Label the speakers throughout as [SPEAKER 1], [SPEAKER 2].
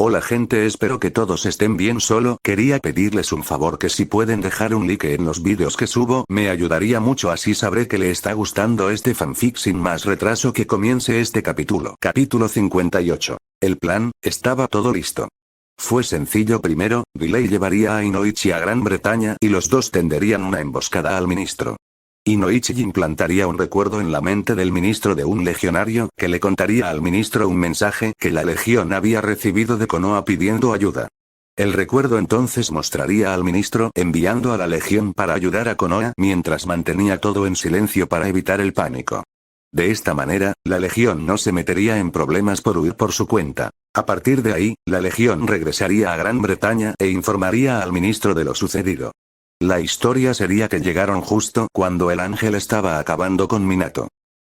[SPEAKER 1] Hola gente, espero que todos estén bien. Solo quería pedirles un favor, que si pueden dejar un like en los vídeos que subo me ayudaría mucho, así sabré que le está gustando este fanfic. Sin más retraso, que comience este capítulo. Capítulo 58. El plan, estaba todo listo. Fue sencillo. Primero, Riley llevaría a Inoichi a Gran Bretaña y los dos tenderían una emboscada al ministro. Inoichi implantaría un recuerdo en la mente del ministro de un legionario, que le contaría al ministro un mensaje que la legión había recibido de Konoha pidiendo ayuda. El recuerdo entonces mostraría al ministro enviando a la legión para ayudar a Konoha, mientras mantenía todo en silencio para evitar el pánico. De esta manera, la legión no se metería en problemas por huir por su cuenta. A partir de ahí, la legión regresaría a Gran Bretaña e informaría al ministro de lo sucedido. La historia sería que llegaron justo cuando el ángel estaba acabando con Minato.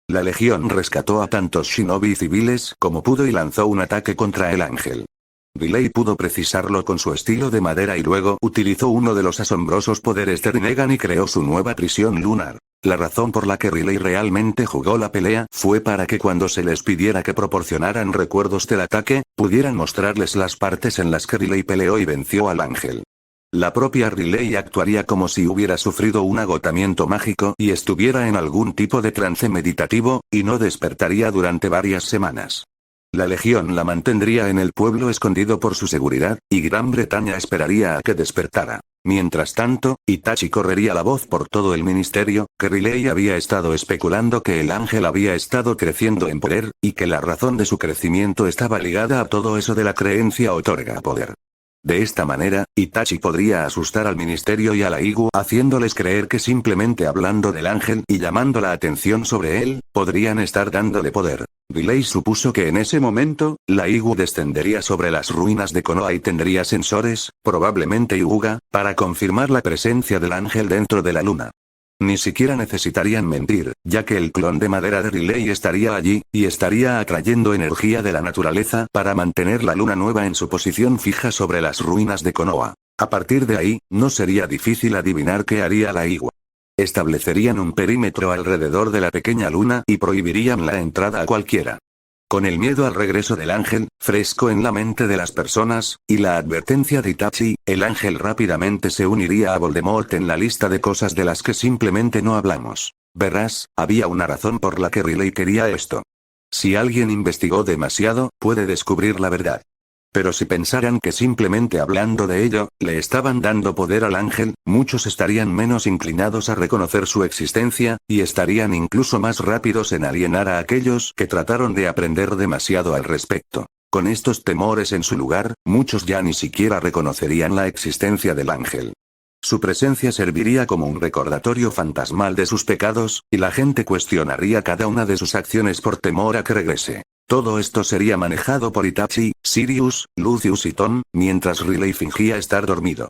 [SPEAKER 1] La legión rescató a tantos shinobi civiles como pudo y lanzó un ataque contra el ángel. Riley pudo precisarlo con su estilo de madera y luego utilizó uno de los asombrosos poderes de Rinnegan y creó su nueva prisión lunar. La razón por la que Riley realmente jugó la pelea fue para que cuando se les pidiera que proporcionaran recuerdos del ataque, pudieran mostrarles las partes en las que Riley peleó y venció al ángel. La propia Riley actuaría como si hubiera sufrido un agotamiento mágico y estuviera en algún tipo de trance meditativo, y no despertaría durante varias semanas. La legión la mantendría en el pueblo escondido por su seguridad, y Gran Bretaña esperaría a que despertara. Mientras tanto, Itachi correría la voz por todo el ministerio, que Riley había estado especulando que el ángel había estado creciendo en poder, y que la razón de su crecimiento estaba ligada a todo eso de la creencia otorga poder. De esta manera, Itachi podría asustar al ministerio y a la Igu haciéndoles creer que simplemente hablando del ángel y llamando la atención sobre él, podrían estar dándole poder. Riley supuso que en ese momento, la Igu descendería sobre las ruinas de Konoha y tendría sensores, probablemente Hyuga, para confirmar la presencia del ángel dentro de la luna. Ni siquiera necesitarían mentir, ya que el clon de madera de Riley estaría allí, y estaría atrayendo energía de la naturaleza para mantener la luna nueva en su posición fija sobre las ruinas de Konoha. A partir de ahí, no sería difícil adivinar qué haría la Igu. Establecerían un perímetro alrededor de la pequeña luna y prohibirían la entrada a cualquiera. Con el miedo al regreso del ángel, fresco en la mente de las personas, y la advertencia de Itachi, el ángel rápidamente se uniría a Voldemort en la lista de cosas de las que simplemente no hablamos. Verás, había una razón por la que Riley quería esto. Si alguien investigó demasiado, puede descubrir la verdad. Pero si pensaran que simplemente hablando de ello, le estaban dando poder al ángel, muchos estarían menos inclinados a reconocer su existencia, y estarían incluso más rápidos en alienar a aquellos que trataron de aprender demasiado al respecto. Con estos temores en su lugar, muchos ya ni siquiera reconocerían la existencia del ángel. Su presencia serviría como un recordatorio fantasmal de sus pecados, y la gente cuestionaría cada una de sus acciones por temor a que regrese. Todo esto sería manejado por Itachi, Sirius, Lucius y Tom, mientras Riley fingía estar dormido.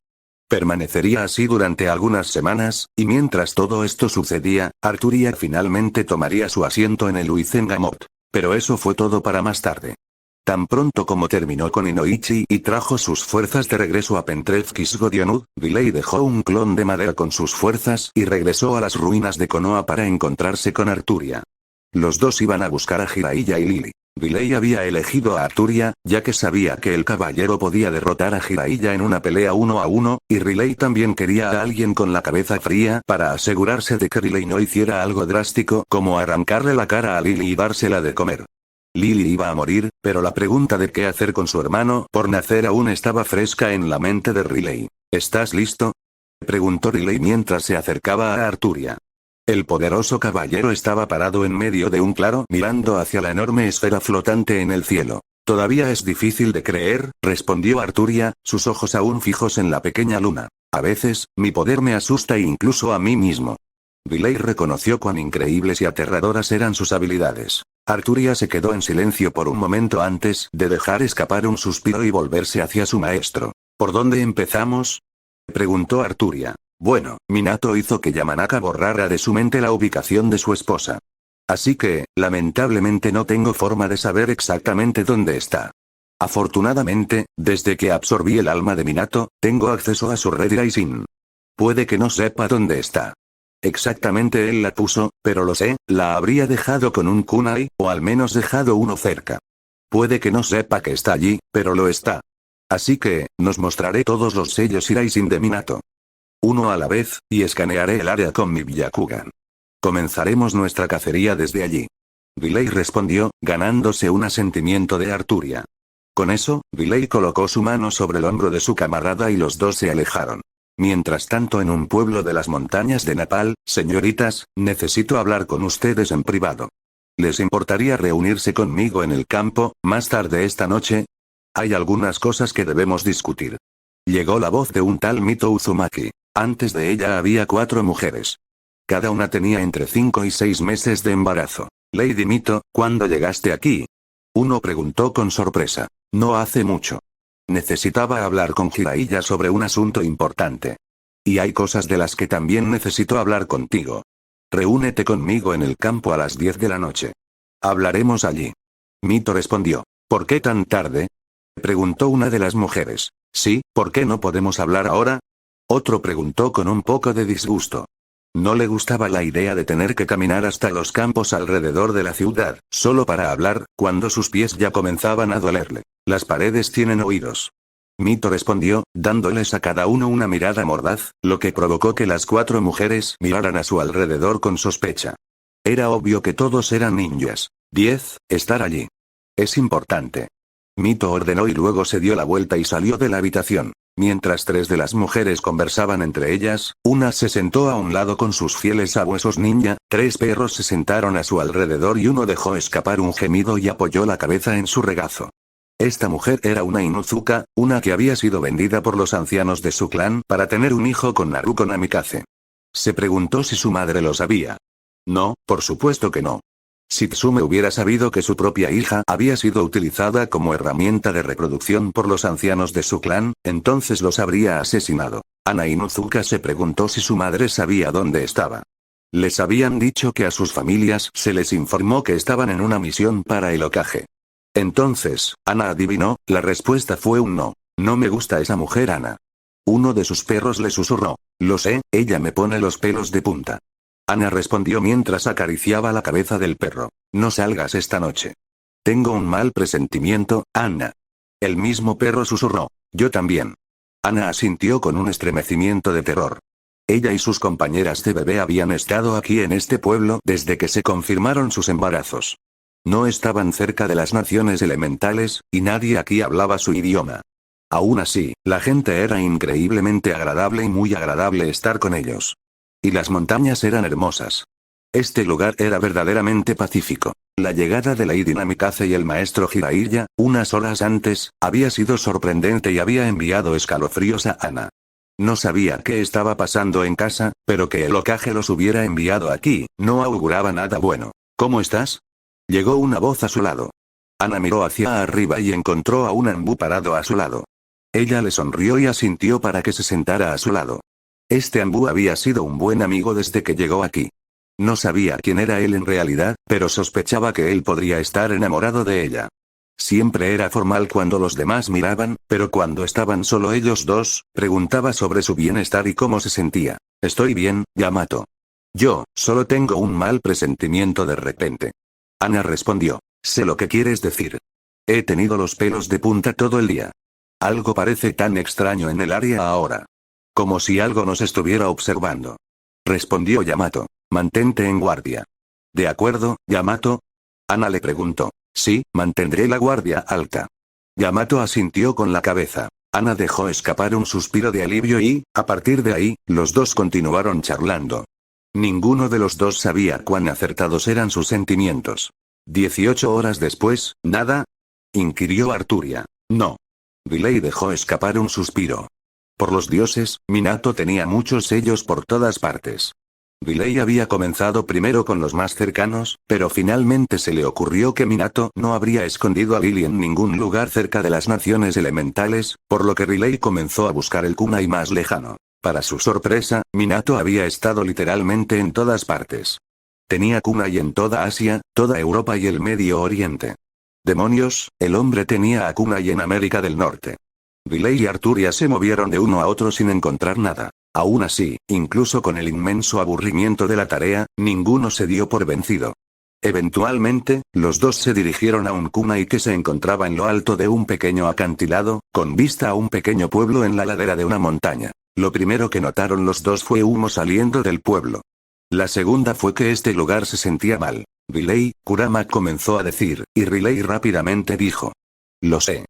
[SPEAKER 1] Permanecería así durante algunas semanas, y mientras todo esto sucedía, Arturia finalmente tomaría su asiento en el Uizengamot. Pero eso fue todo para más tarde. Tan pronto como terminó con Inoichi y trajo sus fuerzas de regreso a Pentrevskis Godionud, Riley dejó un clon de madera con sus fuerzas y regresó a las ruinas de Konoha para encontrarse con Arturia. Los dos iban a buscar a Jiraiya y Lily. Riley había elegido a Arturia, ya que sabía que el caballero podía derrotar a Jiraiya en una pelea 1 a 1, y Riley también quería a alguien con la cabeza fría para asegurarse de que Riley no hiciera algo drástico como arrancarle la cara a Lily y dársela de comer. Lily iba a morir, pero la pregunta de qué hacer con su hermano por nacer aún estaba fresca en la mente de Riley. ¿Estás listo?, preguntó Riley mientras se acercaba a Arturia. El poderoso caballero estaba parado en medio de un claro mirando hacia la enorme esfera flotante en el cielo. Todavía es difícil de creer, respondió Arturia, sus ojos aún fijos en la pequeña luna. A veces, mi poder me asusta incluso a mí mismo. Riley reconoció cuán increíbles y aterradoras eran sus habilidades. Arturia se quedó en silencio por un momento antes de dejar escapar un suspiro y volverse hacia su maestro. ¿Por dónde empezamos?, preguntó Arturia. Bueno, Minato hizo que Yamanaka borrara de su mente la ubicación de su esposa. Así que, lamentablemente no tengo forma de saber exactamente dónde está. Afortunadamente, desde que absorbí el alma de Minato, tengo acceso a su red Raijin. Puede que no sepa dónde está. Exactamente él la puso, pero lo sé, la habría dejado con un kunai, o al menos dejado uno cerca. Puede que no sepa que está allí, pero lo está. Así que, nos mostraré todos los sellos Iraisin de Minato. Uno a la vez, y escanearé el área con mi Byakugan. Comenzaremos nuestra cacería desde allí. Riley respondió, ganándose un asentimiento de Arturia. Con eso, Riley colocó su mano sobre el hombro de su camarada y los dos se alejaron. Mientras tanto, en un pueblo de las montañas de Napal, señoritas, necesito hablar con ustedes en privado. ¿Les importaría reunirse conmigo en el campo, más tarde esta noche? Hay algunas cosas que debemos discutir. Llegó la voz de un tal Mito Uzumaki. Antes de ella había 4 mujeres. Cada una tenía entre 5 y 6 meses de embarazo. Lady Mito, ¿cuándo llegaste aquí? Uno preguntó con sorpresa. No hace mucho. Necesitaba hablar con Jiraiya sobre un asunto importante. Y hay cosas de las que también necesito hablar contigo. Reúnete conmigo en el campo a las 10 de la noche. Hablaremos allí. Mito respondió. ¿Por qué tan tarde? Preguntó una de las mujeres. Sí, ¿por qué no podemos hablar ahora? Otro preguntó con un poco de disgusto. No le gustaba la idea de tener que caminar hasta los campos alrededor de la ciudad, solo para hablar, cuando sus pies ya comenzaban a dolerle. Las paredes tienen oídos. Mito respondió, dándoles a cada uno una mirada mordaz, lo que provocó que las 4 mujeres miraran a su alrededor con sospecha. Era obvio que todos eran ninjas. 10, estar allí. Es importante. Mito ordenó y luego se dio la vuelta y salió de la habitación. Mientras 3 de las mujeres conversaban entre ellas, una se sentó a un lado con sus fieles sabuesos ninja, 3 perros se sentaron a su alrededor y uno dejó escapar un gemido y apoyó la cabeza en su regazo. Esta mujer era una Inuzuka, una que había sido vendida por los ancianos de su clan para tener un hijo con Naruto Namikaze. Se preguntó si su madre lo sabía. No, por supuesto que no. Si Tsume hubiera sabido que su propia hija había sido utilizada como herramienta de reproducción por los ancianos de su clan, entonces los habría asesinado. Ana Inuzuka se preguntó si su madre sabía dónde estaba. Les habían dicho que a sus familias se les informó que estaban en una misión para el Hokage. Entonces, Ana adivinó, la respuesta fue un no. No me gusta esa mujer, Ana. Uno de sus perros le susurró. Lo sé, ella me pone los pelos de punta. Ana respondió mientras acariciaba la cabeza del perro. No salgas esta noche. Tengo un mal presentimiento, Ana. El mismo perro susurró. Yo también. Ana asintió con un estremecimiento de terror. Ella y sus compañeras de bebé habían estado aquí en este pueblo desde que se confirmaron sus embarazos. No estaban cerca de las naciones elementales, y nadie aquí hablaba su idioma. Aún así, la gente era increíblemente agradable y muy agradable estar con ellos. Y las montañas eran hermosas. Este lugar era verdaderamente pacífico. La llegada de Lady Namikaze y el maestro Jiraiya, unas horas antes, había sido sorprendente y había enviado escalofríos a Ana. No sabía qué estaba pasando en casa, pero que el Hokage los hubiera enviado aquí, no auguraba nada bueno. ¿Cómo estás? Llegó una voz a su lado. Ana miró hacia arriba y encontró a un Anbu parado a su lado. Ella le sonrió y asintió para que se sentara a su lado. Este Anbu había sido un buen amigo desde que llegó aquí. No sabía quién era él en realidad, pero sospechaba que él podría estar enamorado de ella. Siempre era formal cuando los demás miraban, pero cuando estaban solo ellos dos, preguntaba sobre su bienestar y cómo se sentía. Estoy bien, Yamato. Yo, solo tengo un mal presentimiento de repente. Ana respondió. Sé lo que quieres decir. He tenido los pelos de punta todo el día. Algo parece tan extraño en el área ahora. Como si algo nos estuviera observando. Respondió Yamato. Mantente en guardia. ¿De acuerdo, Yamato? Ana le preguntó. Sí, mantendré la guardia alta. Yamato asintió con la cabeza. Ana dejó escapar un suspiro de alivio y, a partir de ahí, los dos continuaron charlando. Ninguno de los dos sabía cuán acertados eran sus sentimientos. 18 horas después, ¿nada? Inquirió Arturia. No. Riley dejó escapar un suspiro. Por los dioses, Minato tenía muchos sellos por todas partes. Riley había comenzado primero con los más cercanos, pero finalmente se le ocurrió que Minato no habría escondido a Lily en ningún lugar cerca de las naciones elementales, por lo que Riley comenzó a buscar el kunai más lejano. Para su sorpresa, Minato había estado literalmente en todas partes. Tenía kunai en toda Asia, toda Europa y el Medio Oriente. Demonios, el hombre tenía a kunai en América del Norte. Riley y Arturia se movieron de uno a otro sin encontrar nada. Aún así, incluso con el inmenso aburrimiento de la tarea, ninguno se dio por vencido. Eventualmente, los dos se dirigieron a un kunai que se encontraba en lo alto de un pequeño acantilado, con vista a un pequeño pueblo en la ladera de una montaña. Lo primero que notaron los dos fue humo saliendo del pueblo. La segunda fue que este lugar se sentía mal. Riley, Kurama comenzó a decir, y Riley rápidamente dijo. Lo sé.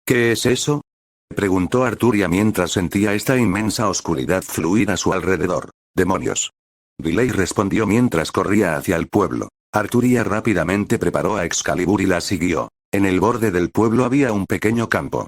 [SPEAKER 1] ¿Qué es eso? Preguntó Arturia mientras sentía esta inmensa oscuridad fluir a su alrededor. Demonios. Riley respondió mientras corría hacia el pueblo. Arturia rápidamente preparó a Excalibur y la siguió. En el borde del pueblo había un pequeño campo.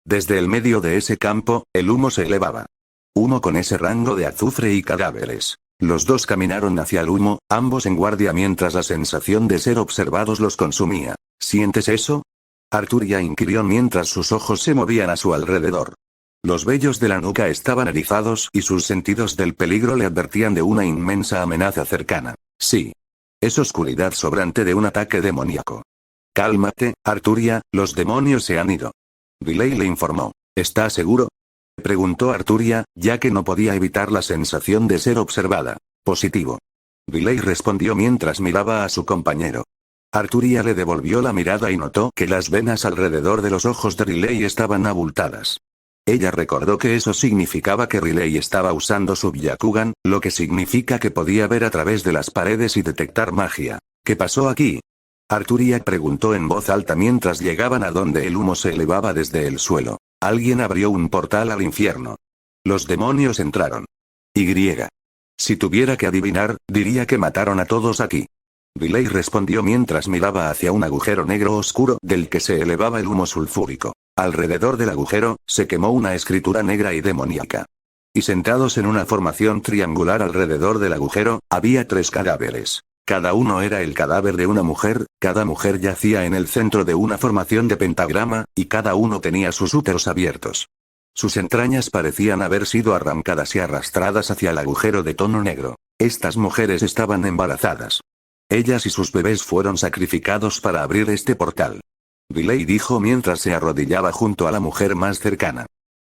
[SPEAKER 1] Desde el medio de ese campo, el humo se elevaba. Humo con ese rango de azufre y cadáveres. Los dos caminaron hacia el humo, ambos en guardia mientras la sensación de ser observados los consumía. ¿Sientes eso? Arturia inquirió mientras sus ojos se movían a su alrededor. Los vellos de la nuca estaban erizados y sus sentidos del peligro le advertían de una inmensa amenaza cercana. Sí. Es oscuridad sobrante de un ataque demoníaco. Cálmate, Arturia, los demonios se han ido. Riley le informó. ¿Está seguro? Preguntó Arturia, ya que no podía evitar la sensación de ser observada. Positivo. Riley respondió mientras miraba a su compañero. Arturia le devolvió la mirada y notó que las venas alrededor de los ojos de Riley estaban abultadas. Ella recordó que eso significaba que Riley estaba usando su Byakugan, lo que significa que podía ver a través de las paredes y detectar magia. ¿Qué pasó aquí? Arturia preguntó en voz alta mientras llegaban a donde el humo se elevaba desde el suelo. Alguien abrió un portal al infierno. Los demonios entraron. Y. Si tuviera que adivinar, diría que mataron a todos aquí. Riley respondió mientras miraba hacia un agujero negro oscuro del que se elevaba el humo sulfúrico. Alrededor del agujero, se quemó una escritura negra y demoníaca. Y sentados en una formación triangular alrededor del agujero, había 3 cadáveres. Cada uno era el cadáver de una mujer, cada mujer yacía en el centro de una formación de pentagrama, y cada uno tenía sus úteros abiertos. Sus entrañas parecían haber sido arrancadas y arrastradas hacia el agujero de tono negro. Estas mujeres estaban embarazadas. Ellas y sus bebés fueron sacrificados para abrir este portal. Riley dijo mientras se arrodillaba junto a la mujer más cercana.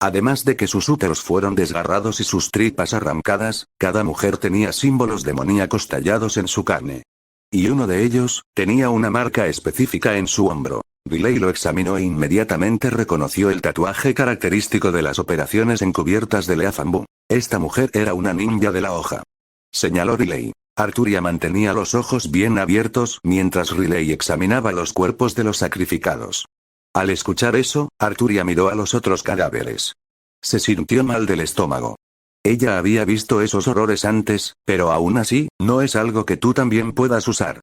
[SPEAKER 1] Además de que sus úteros fueron desgarrados y sus tripas arrancadas, cada mujer tenía símbolos demoníacos tallados en su carne. Y uno de ellos, tenía una marca específica en su hombro. Riley lo examinó e inmediatamente reconoció el tatuaje característico de las operaciones encubiertas de Leafambu. Esta mujer era una ninja de la hoja. Señaló Riley. Arturia mantenía los ojos bien abiertos mientras Riley examinaba los cuerpos de los sacrificados. Al escuchar eso, Arturia miró a los otros cadáveres. Se sintió mal del estómago. Ella había visto esos horrores antes, pero aún así, no es algo que tú también puedas usar.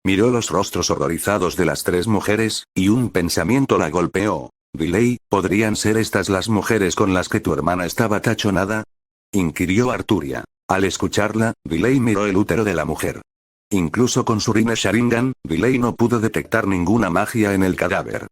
[SPEAKER 1] Miró los rostros horrorizados de las 3 mujeres, y un pensamiento la golpeó. Riley, ¿podrían ser estas las mujeres con las que tu hermana estaba tachonada? Inquirió Arturia. Al escucharla, Riley miró el útero de la mujer. Incluso con su Rinne Sharingan, Riley no pudo detectar ninguna magia en el cadáver.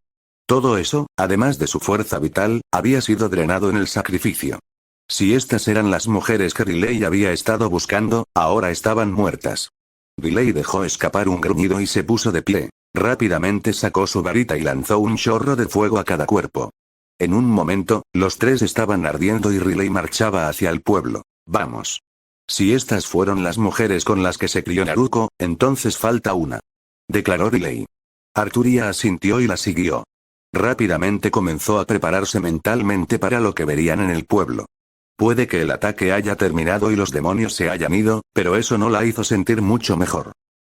[SPEAKER 1] Todo eso, además de su fuerza vital, había sido drenado en el sacrificio. Si estas eran las mujeres que Riley había estado buscando, ahora estaban muertas. Riley dejó escapar un gruñido y se puso de pie. Rápidamente sacó su varita y lanzó un chorro de fuego a cada cuerpo. En un momento, los 3 estaban ardiendo y Riley marchaba hacia el pueblo. Vamos. Si estas fueron las mujeres con las que se crió Naruto, entonces falta una. Declaró Riley. Arturia asintió y la siguió. Rápidamente comenzó a prepararse mentalmente para lo que verían en el pueblo. Puede que el ataque haya terminado y los demonios se hayan ido, pero eso no la hizo sentir mucho mejor.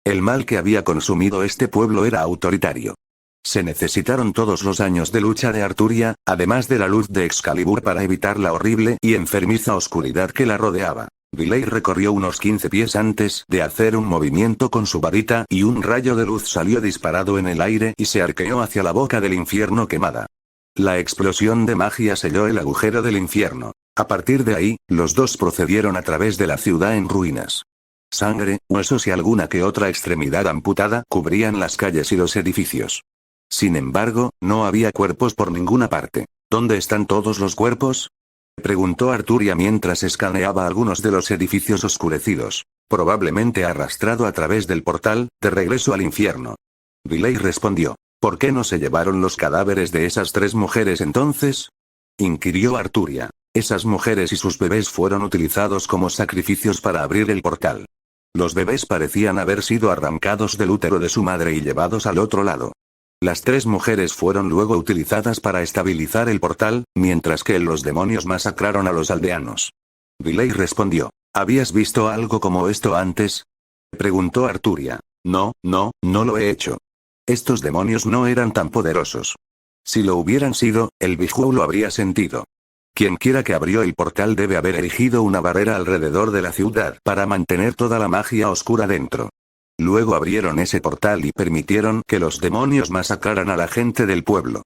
[SPEAKER 1] El mal que había consumido este pueblo era autoritario. Se necesitaron todos los años de lucha de Arturia, además de la luz de Excalibur para evitar la horrible y enfermiza oscuridad que la rodeaba. Riley recorrió unos 15 pies antes de hacer un movimiento con su varita y un rayo de luz salió disparado en el aire y se arqueó hacia la boca del infierno quemada. La explosión de magia selló el agujero del infierno. A partir de ahí, los dos procedieron a través de la ciudad en ruinas. Sangre, huesos y alguna que otra extremidad amputada cubrían las calles y los edificios. Sin embargo, no había cuerpos por ninguna parte. ¿Dónde están todos los cuerpos? Preguntó Arturia mientras escaneaba algunos de los edificios oscurecidos. Probablemente arrastrado a través del portal, de regreso al infierno. Riley respondió. ¿Por qué no se llevaron los cadáveres de esas 3 mujeres entonces? Inquirió Arturia. Esas mujeres y sus bebés fueron utilizados como sacrificios para abrir el portal. Los bebés parecían haber sido arrancados del útero de su madre y llevados al otro lado. Las 3 mujeres fueron luego utilizadas para estabilizar el portal, mientras que los demonios masacraron a los aldeanos. Riley respondió. ¿Habías visto algo como esto antes? Preguntó Arturia. No lo he hecho. Estos demonios no eran tan poderosos. Si lo hubieran sido, el Bijou lo habría sentido. Quienquiera que abrió el portal debe haber erigido una barrera alrededor de la ciudad para mantener toda la magia oscura dentro. Luego abrieron ese portal y permitieron que los demonios masacraran a la gente del pueblo.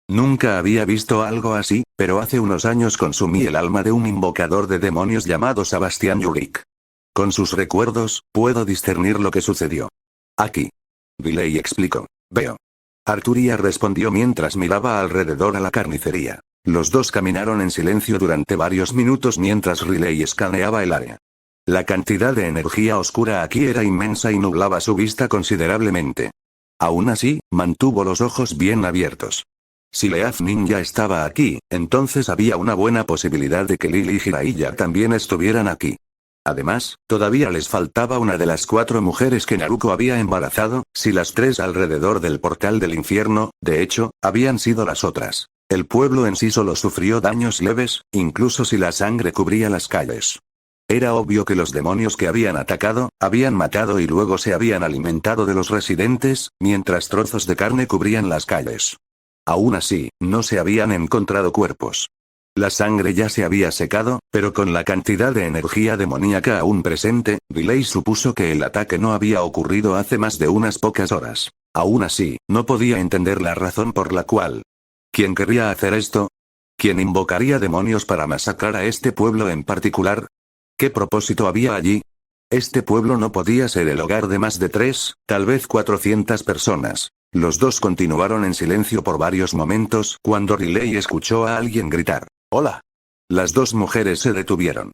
[SPEAKER 1] Nunca había visto algo así, pero hace unos años consumí el alma de un invocador de demonios llamado Sebastián Yurik. Con sus recuerdos, puedo discernir lo que sucedió. Aquí. Riley explicó. Veo. Arturia respondió mientras miraba alrededor a la carnicería. Los dos caminaron en silencio durante varios minutos mientras Riley escaneaba el área. La cantidad de energía oscura aquí era inmensa y nublaba su vista considerablemente. Aún así, mantuvo los ojos bien abiertos. Si Leaf Ninja estaba aquí, entonces había una buena posibilidad de que Lily y Jiraiya también estuvieran aquí. Además, todavía les faltaba una de las 4 mujeres que Naruko había embarazado, si las 3 alrededor del portal del infierno, de hecho, habían sido las otras. El pueblo en sí solo sufrió daños leves, incluso si la sangre cubría las calles. Era obvio que los demonios que habían atacado, habían matado y luego se habían alimentado de los residentes, mientras trozos de carne cubrían las calles. Aún así, no se habían encontrado cuerpos. La sangre ya se había secado, pero con la cantidad de energía demoníaca aún presente, Riley supuso que el ataque no había ocurrido hace más de unas pocas horas. Aún así, no podía entender la razón por la cual. ¿Quién querría hacer esto? ¿Quién invocaría demonios para masacrar a este pueblo en particular? ¿Qué propósito había allí? Este pueblo no podía ser el hogar de más de 3, tal vez 400 personas. Los dos continuaron en silencio por varios momentos cuando Riley escuchó a alguien gritar. ¡Hola! Las 2 mujeres se detuvieron.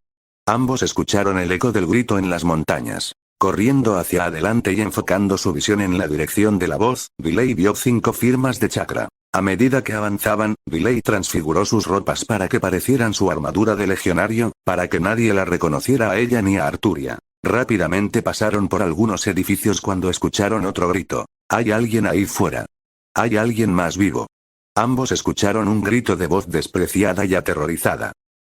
[SPEAKER 1] Ambos escucharon el eco del grito en las montañas. Corriendo hacia adelante y enfocando su visión en la dirección de la voz, Riley vio 5 firmas de chakra. A medida que avanzaban, Riley transfiguró sus ropas para que parecieran su armadura de legionario, para que nadie la reconociera a ella ni a Arturia. Rápidamente pasaron por algunos edificios cuando escucharon otro grito. «Hay alguien ahí fuera. Hay alguien más vivo». Ambos escucharon un grito de voz despreciada y aterrorizada.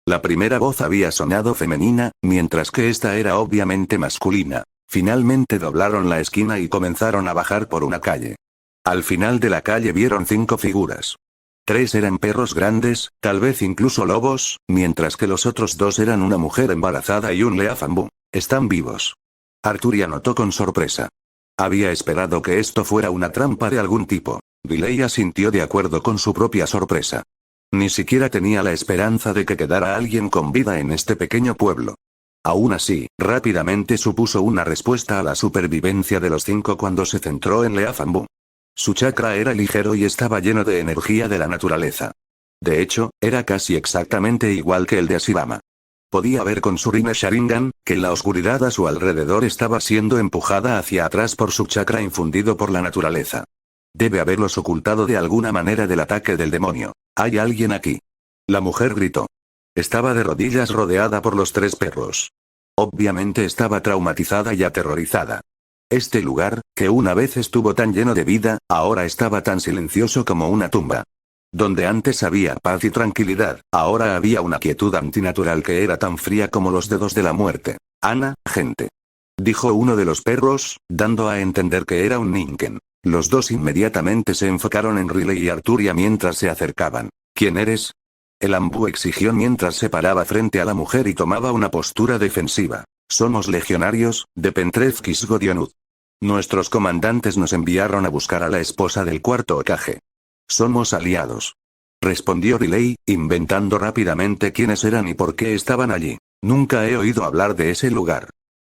[SPEAKER 1] La primera voz había sonado femenina, mientras que esta era obviamente masculina. Finalmente doblaron la esquina y comenzaron a bajar por una calle. Al final de la calle vieron 5 figuras. 3 eran perros grandes, tal vez incluso lobos, mientras que los otros 2 eran una mujer embarazada y un Leafambu. Están vivos. Arturia notó con sorpresa. Había esperado que esto fuera una trampa de algún tipo. Riley asintió de acuerdo con su propia sorpresa. Ni siquiera tenía la esperanza de que quedara alguien con vida en este pequeño pueblo. Aún así, rápidamente supuso una respuesta a la supervivencia de los 5 cuando se centró en Leafambu. Su chakra era ligero y estaba lleno de energía de la naturaleza. De hecho, era casi exactamente igual que el de Ashirama. Podía ver con su Rinne Sharingan, que la oscuridad a su alrededor estaba siendo empujada hacia atrás por su chakra infundido por la naturaleza. Debe haberlos ocultado de alguna manera del ataque del demonio. «Hay alguien aquí». La mujer gritó. Estaba de rodillas rodeada por los 3 perros. Obviamente estaba traumatizada y aterrorizada. Este lugar, que una vez estuvo tan lleno de vida, ahora estaba tan silencioso como una tumba. Donde antes había paz y tranquilidad, ahora había una quietud antinatural que era tan fría como los dedos de la muerte. «Ana, gente», dijo uno de los perros, dando a entender que era un Ninken. Los 2 inmediatamente se enfocaron en Riley y Arturia mientras se acercaban. «¿Quién eres?», el Ambu exigió mientras se paraba frente a la mujer y tomaba una postura defensiva. «Somos legionarios, de Pentreath Kisgodionud. Nuestros comandantes nos enviaron a buscar a la esposa del 4º Hokage. Somos aliados», respondió Riley, inventando rápidamente quiénes eran y por qué estaban allí. «Nunca he oído hablar de ese lugar».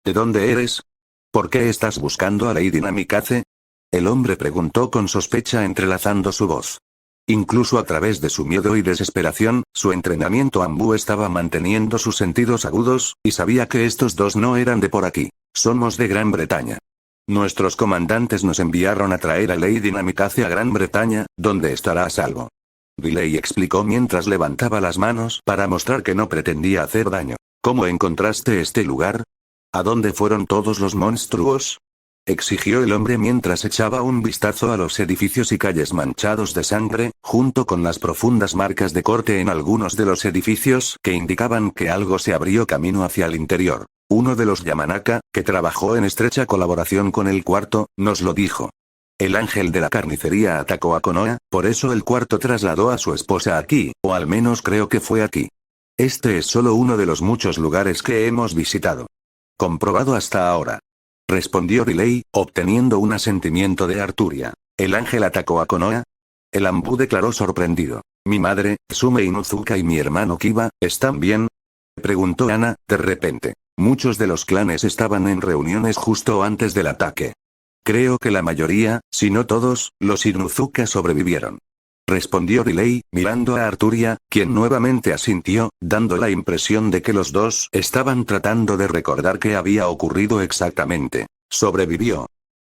[SPEAKER 1] «¿De dónde eres? ¿Por qué estás buscando a Lady Namikaze?», el hombre preguntó con sospecha entrelazando su voz. Incluso a través de su miedo y desesperación, su entrenamiento Ambu estaba manteniendo sus sentidos agudos, y sabía que estos 2 no eran de por aquí. «Somos de Gran Bretaña. Nuestros comandantes nos enviaron a traer a Lady Namikaze a Gran Bretaña, donde estará a salvo». Riley explicó mientras levantaba las manos para mostrar que no pretendía hacer daño. «¿Cómo encontraste este lugar?». ¿A dónde fueron todos los monstruos? Exigió el hombre mientras echaba un vistazo a los edificios y calles manchados de sangre, junto con las profundas marcas de corte en algunos de los edificios que indicaban que algo se abrió camino hacia el interior. Uno de los Yamanaka, que trabajó en estrecha colaboración con el cuarto, nos lo dijo. El ángel de la carnicería atacó a Konoha, por eso el cuarto trasladó a su esposa aquí, o al menos creo que fue aquí. Este es solo uno de los muchos lugares que hemos visitado. Comprobado hasta ahora. Respondió Riley, obteniendo un asentimiento de Arturia. ¿El ángel atacó a Konoha? El Anbu declaró sorprendido. ¿Mi madre, Tsume Inuzuka y mi hermano Kiba, están bien? Preguntó Ana, de repente. Muchos de los clanes estaban en reuniones justo antes del ataque. Creo que la mayoría, si no todos, los Inuzuka sobrevivieron. Respondió Riley, mirando a Arturia, quien nuevamente asintió, dando la impresión de que los dos estaban tratando de recordar qué había ocurrido exactamente. ¿Sobrevivió?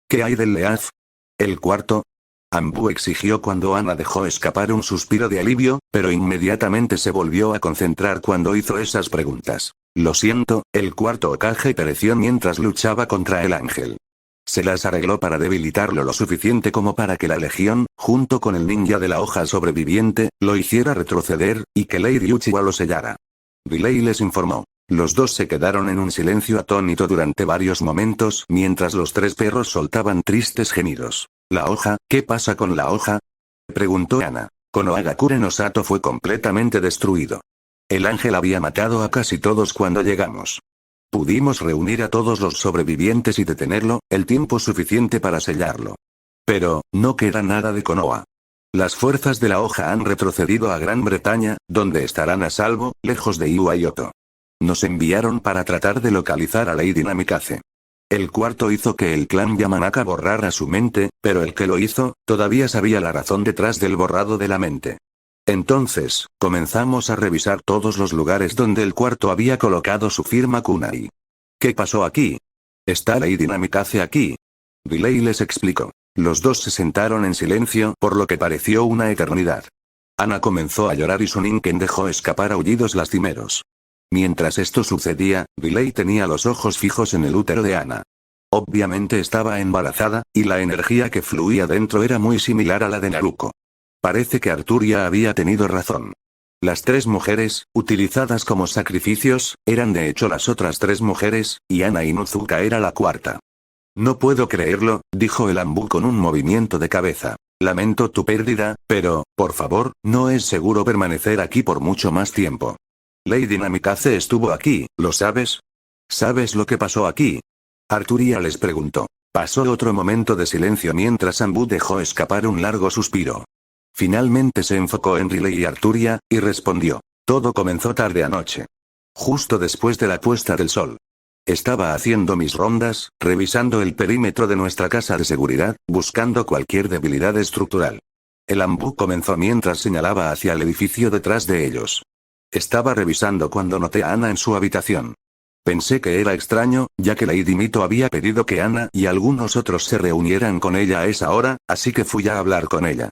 [SPEAKER 1] ¿Qué hay del Leaf? ¿El cuarto? Anbu exigió cuando Ana dejó escapar un suspiro de alivio, pero inmediatamente se volvió a concentrar cuando hizo esas preguntas. Lo siento, el cuarto Hokage pereció mientras luchaba contra el ángel. Se las arregló para debilitarlo lo suficiente como para que la legión, junto con el ninja de la hoja sobreviviente, lo hiciera retroceder, y que Lady Uchiwa lo sellara. Riley les informó. Los dos se quedaron en un silencio atónito durante varios momentos mientras los tres perros soltaban tristes gemidos. ¿La hoja? ¿Qué pasa con la hoja? Preguntó Ana. Konohagakure no Sato fue completamente destruido. El ángel había matado a casi todos cuando llegamos. Pudimos reunir a todos los sobrevivientes y detenerlo, el tiempo suficiente para sellarlo. Pero, no queda nada de Konoha. Las fuerzas de la hoja han retrocedido a Gran Bretaña, donde estarán a salvo, lejos de Iwa y Oto. Nos enviaron para tratar de localizar a Lady Namikaze. El cuarto hizo que el clan Yamanaka borrara su mente, pero el que lo hizo, todavía sabía la razón detrás del borrado de la mente. Entonces, comenzamos a revisar todos los lugares donde el cuarto había colocado su firma kunai. ¿Qué pasó aquí? ¿Está Lady Namikaze aquí? Riley les explicó. Los dos se sentaron en silencio por lo que pareció una eternidad. Ana comenzó a llorar y Suninken dejó escapar aullidos lastimeros. Mientras esto sucedía, Riley tenía los ojos fijos en el útero de Ana. Obviamente estaba embarazada, y la energía que fluía dentro era muy similar a la de Naruko. Parece que Arturia había tenido razón. Las tres mujeres, utilizadas como sacrificios, eran de hecho las otras tres mujeres, y Ana Inuzuka era la cuarta. No puedo creerlo, dijo el Anbu con un movimiento de cabeza. Lamento tu pérdida, pero, por favor, no es seguro permanecer aquí por mucho más tiempo. Lady Namikaze estuvo aquí, ¿lo sabes? ¿Sabes lo que pasó aquí? Arturia les preguntó. Pasó otro momento de silencio mientras Anbu dejó escapar un largo suspiro. Finalmente se enfocó en Riley y Arturia, y respondió. Todo comenzó tarde anoche. Justo después de la puesta del sol. Estaba haciendo mis rondas, revisando el perímetro de nuestra casa de seguridad, buscando cualquier debilidad estructural. El Anbu comenzó mientras señalaba hacia el edificio detrás de ellos. Estaba revisando cuando noté a Ana en su habitación. Pensé que era extraño, ya que Lady Mito había pedido que Ana y algunos otros se reunieran con ella a esa hora, así que fui a hablar con ella.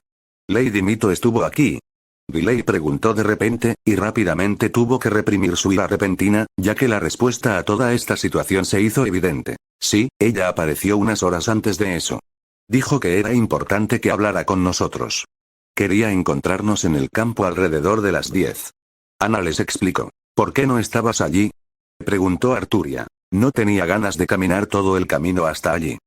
[SPEAKER 1] ¿Lady Mito estuvo aquí? Riley preguntó de repente, y rápidamente tuvo que reprimir su ira repentina, ya que la respuesta a toda esta situación se hizo evidente. Sí, ella apareció unas horas antes de eso. Dijo que era importante que hablara con nosotros. Quería encontrarnos en el campo alrededor de las 10. Ana les explicó. ¿Por qué no estabas allí? Preguntó Arturia. No tenía ganas de caminar todo el camino hasta allí.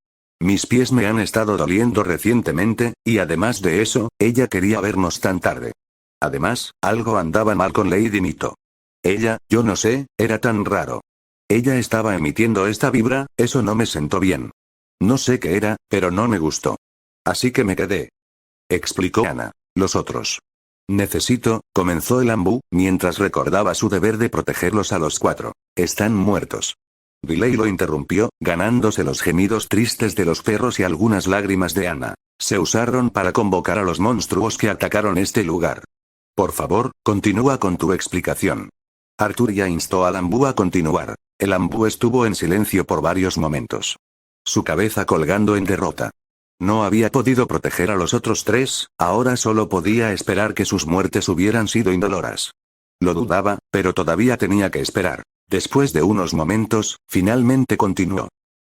[SPEAKER 1] Mis pies me han estado doliendo recientemente, y además de eso, ella quería vernos tan tarde. Además, algo andaba mal con Lady Mito. Ella, yo no sé, era tan raro. Ella estaba emitiendo esta vibra, eso no me sentó bien. No sé qué era, pero no me gustó. Así que me quedé. Explicó Ana. Los otros. Comenzó el Anbu, mientras recordaba su deber de protegerlos a los cuatro. Están muertos. Riley lo interrumpió, ganándose los gemidos tristes de los perros y algunas lágrimas de Ana. Se usaron para convocar a los monstruos que atacaron este lugar. Por favor, continúa con tu explicación. Arturia instó al Anbu a continuar. El Anbu estuvo en silencio por varios momentos. Su cabeza colgando en derrota. No había podido proteger a los otros tres, ahora solo podía esperar que sus muertes hubieran sido indoloras. Lo dudaba, pero todavía tenía que esperar. Después de unos momentos, finalmente continuó.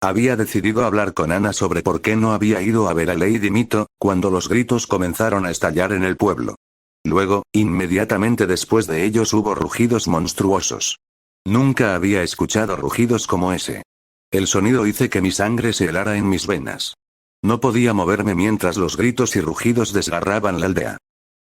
[SPEAKER 1] Había decidido hablar con Ana sobre por qué no había ido a ver a Lady Mito, cuando los gritos comenzaron a estallar en el pueblo. Luego, inmediatamente después de ellos hubo rugidos monstruosos. Nunca había escuchado rugidos como ese. El sonido hizo que mi sangre se helara en mis venas. No podía moverme mientras los gritos y rugidos desgarraban la aldea.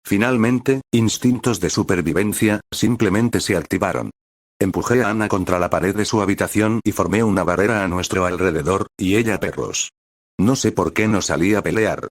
[SPEAKER 1] Finalmente, instintos de supervivencia, simplemente se activaron. Empujé a Ana contra la pared de su habitación y formé una barrera a nuestro alrededor, y ella perros. No sé por qué no salí a pelear.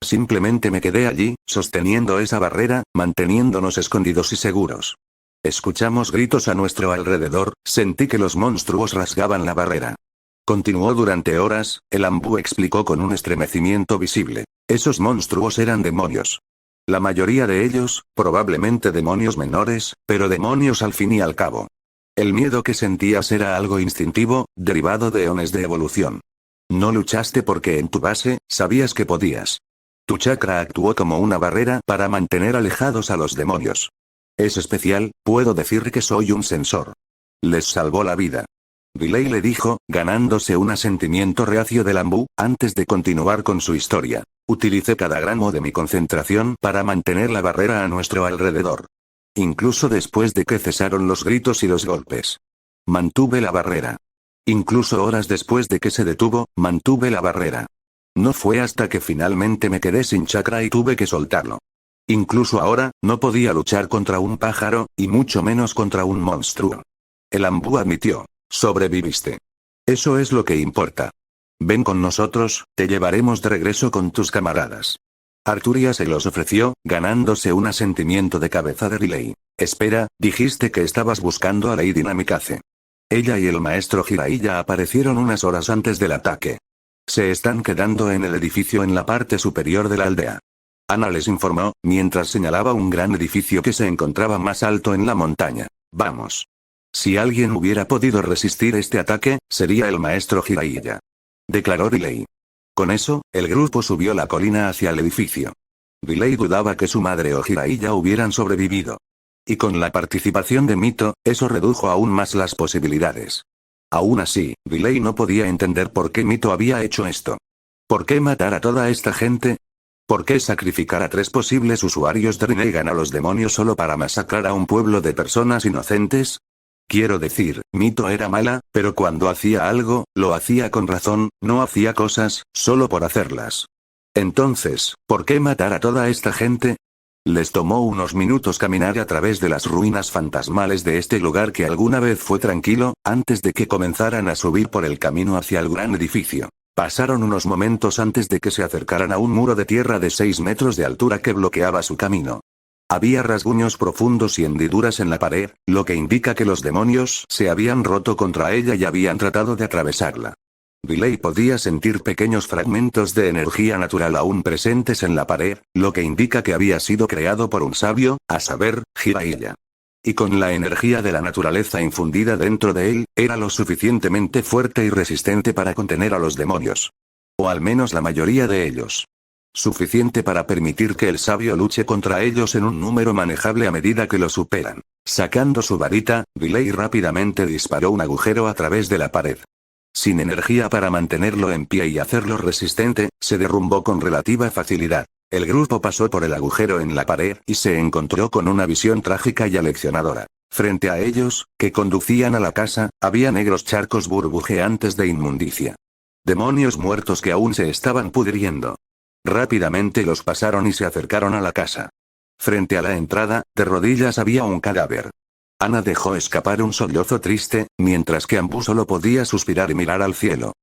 [SPEAKER 1] Simplemente me quedé allí, sosteniendo esa barrera, manteniéndonos escondidos y seguros. Escuchamos gritos a nuestro alrededor, sentí que los monstruos rasgaban la barrera. Continuó durante horas, el Ambú explicó con un estremecimiento visible. Esos monstruos eran demonios. La mayoría de ellos, probablemente demonios menores, pero demonios al fin y al cabo. El miedo que sentías era algo instintivo, derivado de eones de evolución. No luchaste porque en tu base, sabías que podías. Tu chakra actuó como una barrera para mantener alejados a los demonios. Es especial, puedo decir que soy un sensor. Les salvó la vida. Riley le dijo, ganándose un asentimiento reacio del Ambú, antes de continuar con su historia. Utilicé cada gramo de mi concentración para mantener la barrera a nuestro alrededor. Incluso después de que cesaron los gritos y los golpes. Mantuve la barrera. Incluso horas después de que se detuvo, mantuve la barrera. No fue hasta que finalmente me quedé sin chakra y tuve que soltarlo. Incluso ahora, no podía luchar contra un pájaro, y mucho menos contra un monstruo. El Ambú admitió. Sobreviviste. Eso es lo que importa. Ven con nosotros, te llevaremos de regreso con tus camaradas. Arturia se los ofreció, ganándose un asentimiento de cabeza de Riley. Espera, dijiste que estabas buscando a Lady Namikaze. Ella y el maestro Jiraiya aparecieron unas horas antes del ataque. Se están quedando en el edificio en la parte superior de la aldea. Ana les informó, mientras señalaba un gran edificio que se encontraba más alto en la montaña. Vamos. Si alguien hubiera podido resistir este ataque, sería el maestro Jiraiya. Declaró Riley. Con eso, el grupo subió la colina hacia el edificio. Riley dudaba que su madre o Jiraiya hubieran sobrevivido. Y con la participación de Mito, eso redujo aún más las posibilidades. Aún así, Riley no podía entender por qué Mito había hecho esto. ¿Por qué matar a toda esta gente? ¿Por qué sacrificar a 3 posibles usuarios de Rinnegan a los demonios solo para masacrar a un pueblo de personas inocentes? Quiero decir, Mito era mala, pero cuando hacía algo, lo hacía con razón, no hacía cosas, solo por hacerlas. Entonces, ¿por qué matar a toda esta gente? Les tomó unos minutos caminar a través de las ruinas fantasmales de este lugar que alguna vez fue tranquilo, antes de que comenzaran a subir por el camino hacia el gran edificio. Pasaron unos momentos antes de que se acercaran a un muro de tierra de 6 metros de altura que bloqueaba su camino. Había rasguños profundos y hendiduras en la pared, lo que indica que los demonios se habían roto contra ella y habían tratado de atravesarla. Riley podía sentir pequeños fragmentos de energía natural aún presentes en la pared, lo que indica que había sido creado por un sabio, a saber, Jiraiya. Y con la energía de la naturaleza infundida dentro de él, era lo suficientemente fuerte y resistente para contener a los demonios. O al menos la mayoría de ellos. Suficiente para permitir que el sabio luche contra ellos en un número manejable a medida que lo superan. Sacando su varita, Riley rápidamente disparó un agujero a través de la pared. Sin energía para mantenerlo en pie y hacerlo resistente, se derrumbó con relativa facilidad. El grupo pasó por el agujero en la pared y se encontró con una visión trágica y aleccionadora. Frente a ellos, que conducían a la casa, había negros charcos burbujeantes de inmundicia. Demonios muertos que aún se estaban pudriendo. Rápidamente los pasaron y se acercaron a la casa. Frente a la entrada, de rodillas había un cadáver. Ana dejó escapar un sollozo triste, mientras que Ambú solo podía suspirar y mirar al cielo.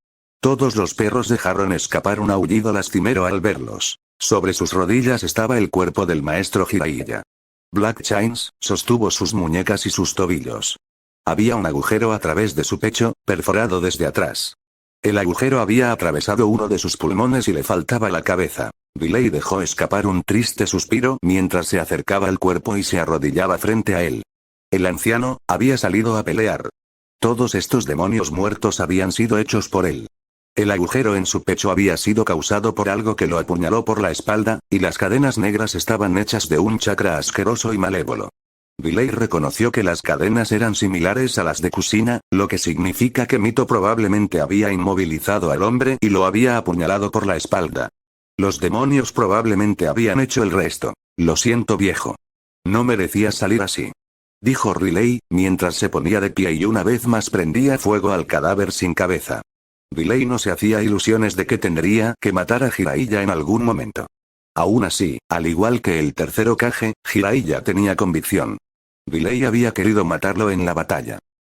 [SPEAKER 1] Todos los perros dejaron escapar un aullido lastimero al verlos. Sobre sus rodillas estaba el cuerpo del maestro Jiraiya. Black Chains sostuvo sus muñecas y sus tobillos. Había un agujero a través de su pecho, perforado desde atrás. El agujero había atravesado uno de sus pulmones y le faltaba la cabeza. Riley dejó escapar un triste suspiro mientras se acercaba al cuerpo y se arrodillaba frente a él. El anciano había salido a pelear. Todos estos demonios muertos habían sido hechos por él. El agujero en su pecho había sido causado por algo que lo apuñaló por la espalda, y las cadenas negras estaban hechas de un chakra asqueroso y malévolo. Riley reconoció que las cadenas eran similares a las de Kusina, lo que significa que Mito probablemente había inmovilizado al hombre y lo había apuñalado por la espalda. Los demonios probablemente habían hecho el resto. Lo siento, viejo. No merecías salir así, dijo Riley, mientras se ponía de pie y una vez más prendía fuego al cadáver sin cabeza. Riley no se hacía ilusiones de que tendría que matar a Jiraiya en algún momento. Aún así, al igual que el tercer Hokage, Jiraiya tenía convicción. Riley había querido matarlo en la batalla.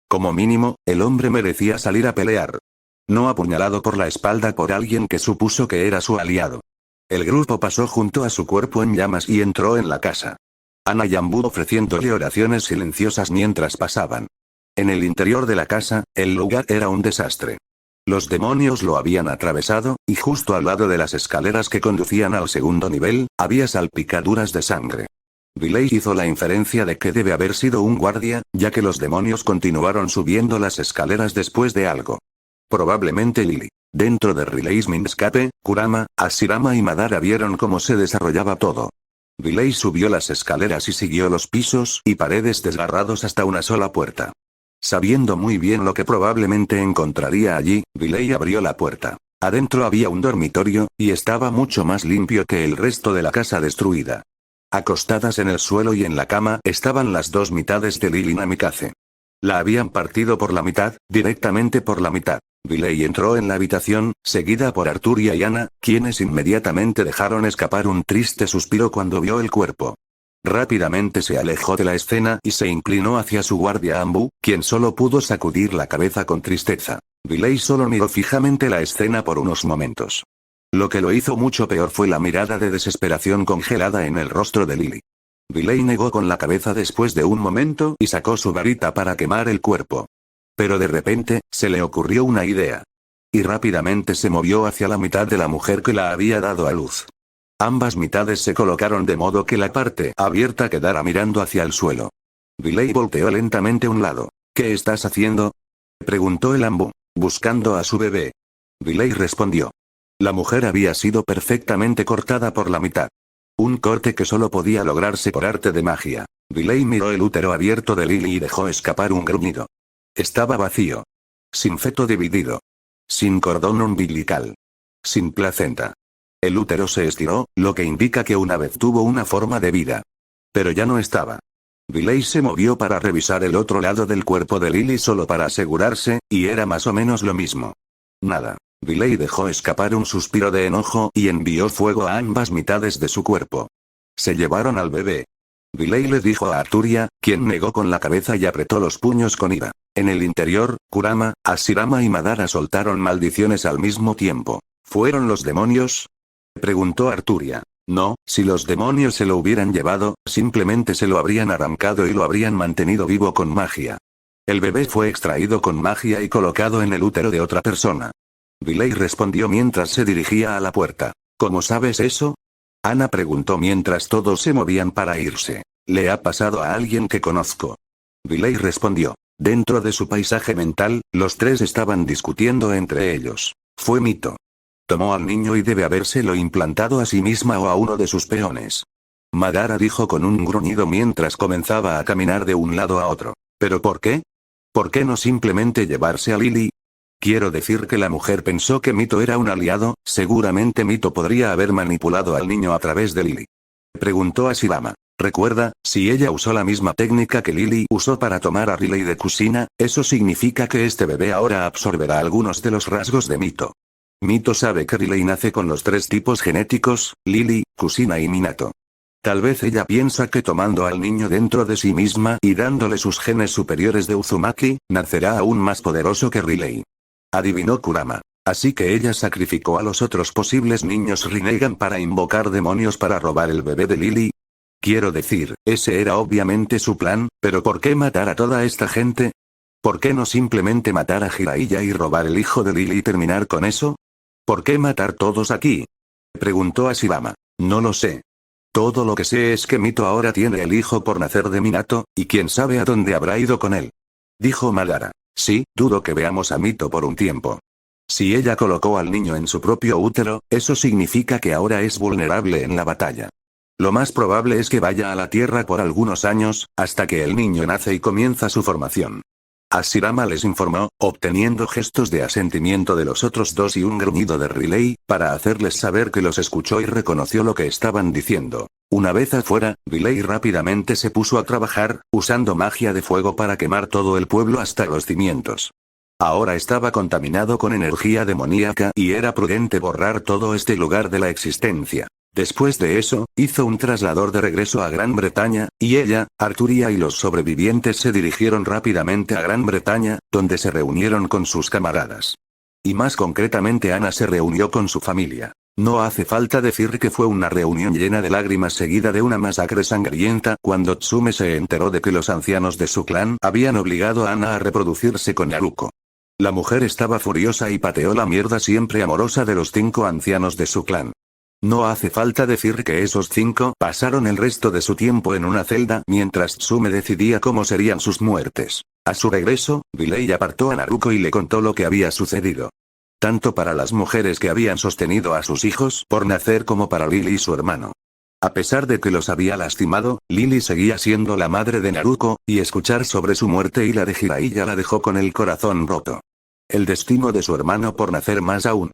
[SPEAKER 1] Como mínimo, el hombre merecía salir a pelear. No apuñalado por la espalda por alguien que supuso que era su aliado. El grupo pasó junto a su cuerpo en llamas y entró en la casa. Ana y Ambu ofreciéndole oraciones silenciosas mientras pasaban. En el interior de la casa, el lugar era un desastre. Los demonios lo habían atravesado, y justo al lado de las escaleras que conducían al segundo nivel, había salpicaduras de sangre. Riley hizo la inferencia de que debe haber sido un guardia, ya que los demonios continuaron subiendo las escaleras después de algo. Probablemente Lily. Dentro de Riley's Escape, Kurama, Hashirama y Madara vieron cómo se desarrollaba todo. Riley subió las escaleras y siguió los pisos y paredes desgarrados hasta una sola puerta. Sabiendo muy bien lo que probablemente encontraría allí, Riley abrió la puerta. Adentro había un dormitorio, y estaba mucho más limpio que el resto de la casa destruida. Acostadas en el suelo y en la cama estaban las dos mitades de Lily Namikaze. La habían partido por la mitad, directamente por la mitad. Riley entró en la habitación, seguida por Arthur y Ayana, quienes inmediatamente dejaron escapar un triste suspiro cuando vio el cuerpo. Rápidamente se alejó de la escena y se inclinó hacia su guardia Ambu, quien solo pudo sacudir la cabeza con tristeza. Riley solo miró fijamente la escena por unos momentos. Lo que lo hizo mucho peor fue la mirada de desesperación congelada en el rostro de Lily. Riley negó con la cabeza después de un momento y sacó su varita para quemar el cuerpo. Pero de repente, se le ocurrió una idea. Y rápidamente se movió hacia la mitad de la mujer que la había dado a luz. Ambas mitades se colocaron de modo que la parte abierta quedara mirando hacia el suelo. Riley volteó lentamente a un lado. ¿Qué estás haciendo?, preguntó el Ambu. Buscando a su bebé. Riley respondió. La mujer había sido perfectamente cortada por la mitad. Un corte que solo podía lograrse por arte de magia. Riley miró el útero abierto de Lily y dejó escapar un gruñido. Estaba vacío. Sin feto dividido. Sin cordón umbilical. Sin placenta. El útero se estiró, lo que indica que una vez tuvo una forma de vida. Pero ya no estaba. Riley se movió para revisar el otro lado del cuerpo de Lily solo para asegurarse, y era más o menos lo mismo. Nada. Riley dejó escapar un suspiro de enojo y envió fuego a ambas mitades de su cuerpo. Se llevaron al bebé. Riley le dijo a Arturia, quien negó con la cabeza y apretó los puños con ira. En el interior, Kurama, Hashirama y Madara soltaron maldiciones al mismo tiempo. ¿Fueron los demonios?, preguntó Arturia. No, si los demonios se lo hubieran llevado, simplemente se lo habrían arrancado y lo habrían mantenido vivo con magia. El bebé fue extraído con magia y colocado en el útero de otra persona. Riley respondió mientras se dirigía a la puerta. ¿Cómo sabes eso?, Ana preguntó mientras todos se movían para irse. Le ha pasado a alguien que conozco. Riley respondió. Dentro de su paisaje mental, los tres estaban discutiendo entre ellos. Fue Mito. Tomó al niño y debe habérselo implantado a sí misma o a uno de sus peones. Madara dijo con un gruñido mientras comenzaba a caminar de un lado a otro. ¿Pero por qué? ¿Por qué no simplemente llevarse a Lily? Quiero decir que la mujer pensó que Mito era un aliado, seguramente Mito podría haber manipulado al niño a través de Lily. Preguntó a Shibama. Recuerda, si ella usó la misma técnica que Lily usó para tomar a Riley de Kusina, eso significa que este bebé ahora absorberá algunos de los rasgos de Mito. Mito sabe que Riley nace con los tres tipos genéticos, Lily, Kusina y Minato. Tal vez ella piensa que tomando al niño dentro de sí misma y dándole sus genes superiores de Uzumaki, nacerá aún más poderoso que Riley. Adivinó Kurama. Así que ella sacrificó a los otros posibles niños Rinnegan para invocar demonios para robar el bebé de Lily. Quiero decir, ese era obviamente su plan, pero ¿por qué matar a toda esta gente? ¿Por qué no simplemente matar a Jiraiya y robar el hijo de Lily y terminar con eso? ¿Por qué matar todos aquí?, preguntó a Shibama. No lo sé. Todo lo que sé es que Mito ahora tiene el hijo por nacer de Minato, y quién sabe a dónde habrá ido con él. Dijo Madara. Sí, dudo que veamos a Mito por un tiempo. Si ella colocó al niño en su propio útero, eso significa que ahora es vulnerable en la batalla. Lo más probable es que vaya a la Tierra por algunos años, hasta que el niño nace y comienza su formación. Hashirama les informó, obteniendo gestos de asentimiento de los otros dos y un gruñido de Riley, para hacerles saber que los escuchó y reconoció lo que estaban diciendo. Una vez afuera, Riley rápidamente se puso a trabajar, usando magia de fuego para quemar todo el pueblo hasta los cimientos. Ahora estaba contaminado con energía demoníaca y era prudente borrar todo este lugar de la existencia. Después de eso, hizo un traslador de regreso a Gran Bretaña, y ella, Arturia y los sobrevivientes se dirigieron rápidamente a Gran Bretaña, donde se reunieron con sus camaradas. Y más concretamente Ana se reunió con su familia. No hace falta decir que fue una reunión llena de lágrimas seguida de una masacre sangrienta cuando Tsume se enteró de que los ancianos de su clan habían obligado a Ana a reproducirse con Naruko. La mujer estaba furiosa y pateó la mierda siempre amorosa de los 5 ancianos de su clan. No hace falta decir que esos 5 pasaron el resto de su tiempo en una celda mientras Tsume decidía cómo serían sus muertes. A su regreso, Riley apartó a Naruko y le contó lo que había sucedido. Tanto para las mujeres que habían sostenido a sus hijos por nacer como para Lily y su hermano. A pesar de que los había lastimado, Lily seguía siendo la madre de Naruko, y escuchar sobre su muerte y la de Jiraiya la dejó con el corazón roto. El destino de su hermano por nacer más aún.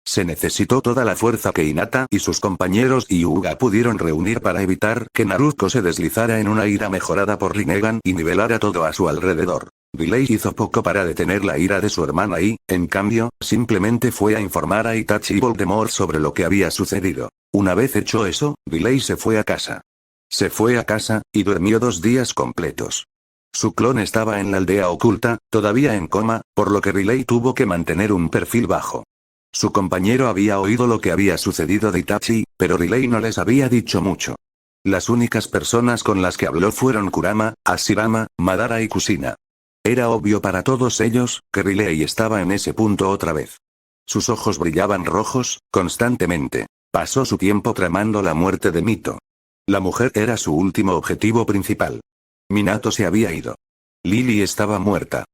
[SPEAKER 1] Se necesitó toda la fuerza que Hinata y sus compañeros Hyuga pudieron reunir para evitar que Naruto se deslizara en una ira mejorada por Rinnegan y nivelara todo a su alrededor. Riley hizo poco para detener la ira de su hermana y, en cambio, simplemente fue a informar a Itachi y Voldemort sobre lo que había sucedido. Una vez hecho eso, Riley se fue a casa. Se fue a casa, y durmió 2 días completos. Su clon estaba en la aldea oculta, todavía en coma, por lo que Riley tuvo que mantener un perfil bajo. Su compañero había oído lo que había sucedido de Itachi, pero Riley no les había dicho mucho. Las únicas personas con las que habló fueron Kurama, Hashirama, Madara y Kushina. Era obvio para todos ellos, que Riley estaba en ese punto otra vez. Sus ojos brillaban rojos, constantemente. Pasó su tiempo tramando la muerte de Mito. La mujer era su último objetivo principal. Minato se había ido. Lily estaba muerta.